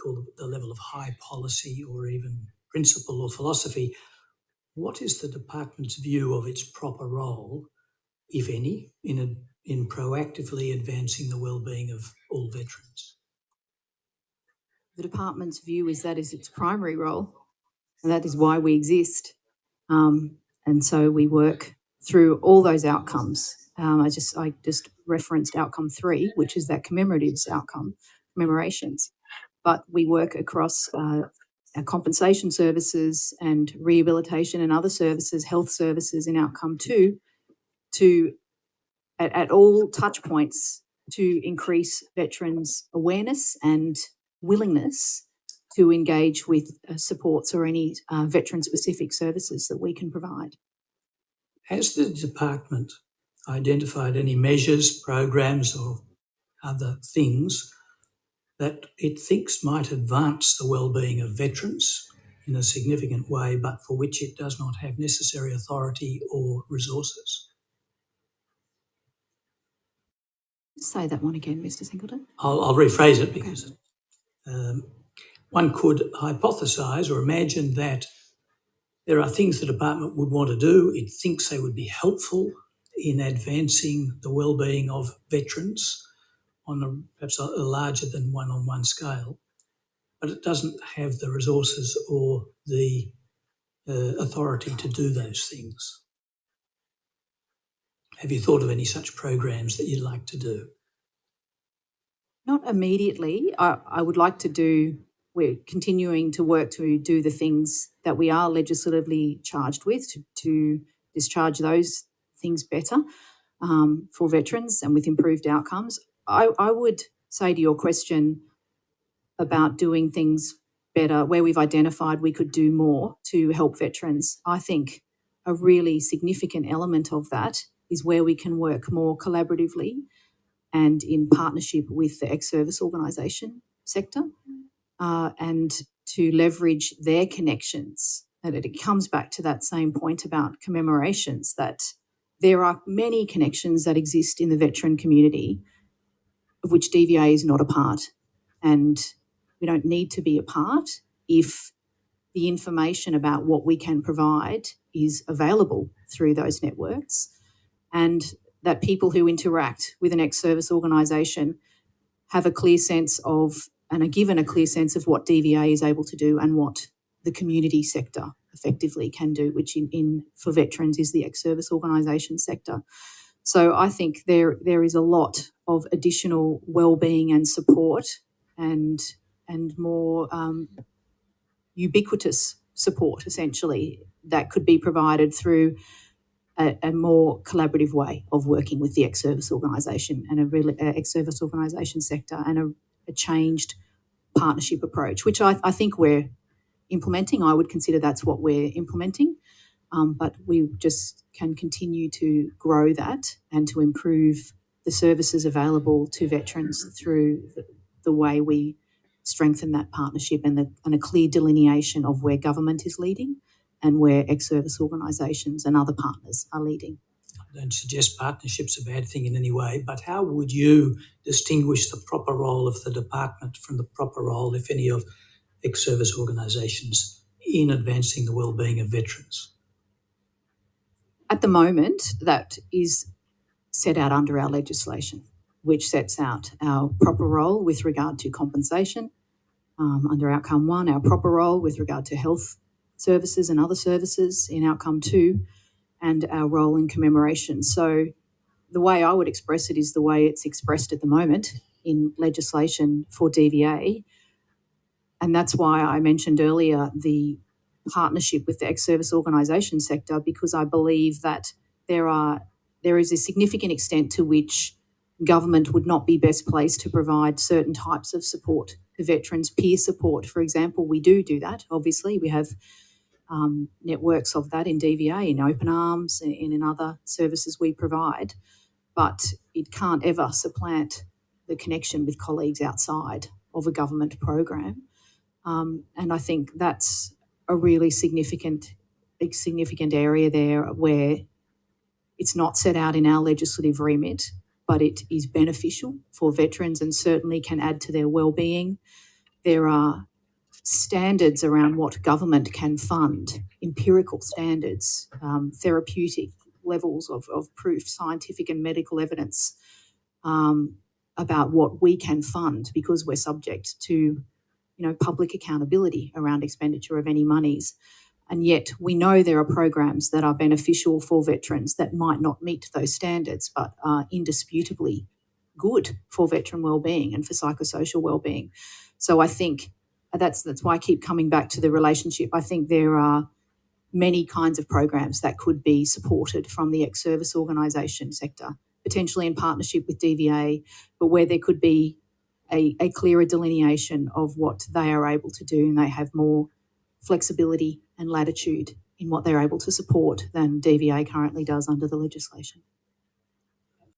call the level of high policy or even principle or philosophy, what is the department's view of its proper role, if any, in proactively advancing the wellbeing of all veterans? The department's view is that is its primary role, and that is why we exist. And so we work through all those outcomes. I just referenced outcome 3, which is that commemoratives outcome, commemorations. But we work across our compensation services and rehabilitation and other services, health services in outcome 2, at all touch points to increase veterans' awareness and willingness to engage with supports or any veteran-specific services that we can provide. Has the department identified any measures, programs or other things that it thinks might advance the wellbeing of veterans in a significant way, but for which it does not have necessary authority or resources? Say that one again, Mr. Singleton. I'll rephrase it because one could hypothesise or imagine that there are things the department would want to do. It thinks they would be helpful in advancing the wellbeing of veterans on perhaps a larger than one-on-one scale, but it doesn't have the resources or the authority to do those things. Have you thought of any such programs that you'd like to do? Not immediately. I would like to do, we're continuing to work to do the things that we are legislatively charged with to discharge those things better for veterans and with improved outcomes. I would say to your question about doing things better, where we've identified we could do more to help veterans, I think a really significant element of that is where we can work more collaboratively and in partnership with the ex-service organisation sector and to leverage their connections. And it comes back to that same point about commemorations, that there are many connections that exist in the veteran community of which DVA is not a part. And we don't need to be a part if the information about what we can provide is available through those networks, and that people who interact with an ex-service organisation have a clear sense of and are given a clear sense of what DVA is able to do and what the community sector effectively can do, which in for veterans is the ex-service organisation sector. So I think there is a lot of additional wellbeing and support and more ubiquitous support, essentially, that could be provided through a more collaborative way of working with the ex-service organisation and a ex-service organisation sector and a changed partnership approach, which I think we're implementing. I would consider that's what we're implementing, but we just can continue to grow that and to improve the services available to veterans through the way we strengthen that partnership and a clear delineation of where government is leading and where ex-service organisations and other partners are leading. I don't suggest partnership's a bad thing in any way, but how would you distinguish the proper role of the department from the proper role, if any, of ex-service organisations in advancing the wellbeing of veterans? At the moment, that is set out under our legislation, which sets out our proper role with regard to compensation. Under outcome 1, our proper role with regard to health services and other services in outcome 2, and our role in commemoration. So the way I would express it is the way it's expressed at the moment in legislation for DVA. And that's why I mentioned earlier the partnership with the ex-service organisation sector, because I believe that there is a significant extent to which government would not be best placed to provide certain types of support to veterans. Peer support, for example, we do that. Obviously, we have networks of that in DVA, in Open Arms, and in other services we provide, but it can't ever supplant the connection with colleagues outside of a government program. And I think that's a really significant area there where it's not set out in our legislative remit, but it is beneficial for veterans and certainly can add to their wellbeing there are standards around what government can fund, empirical standards, therapeutic levels of proof, scientific and medical evidence about what we can fund, because we're subject to, public accountability around expenditure of any monies. And yet we know there are programs that are beneficial for veterans that might not meet those standards, but are indisputably good for veteran wellbeing and for psychosocial wellbeing. So I think that's why I keep coming back to the relationship. I think there are many kinds of programs that could be supported from the ex-service organisation sector, potentially in partnership with DVA, but where there could be a clearer delineation of what they are able to do, and they have more flexibility and latitude in what they're able to support than DVA currently does under the legislation.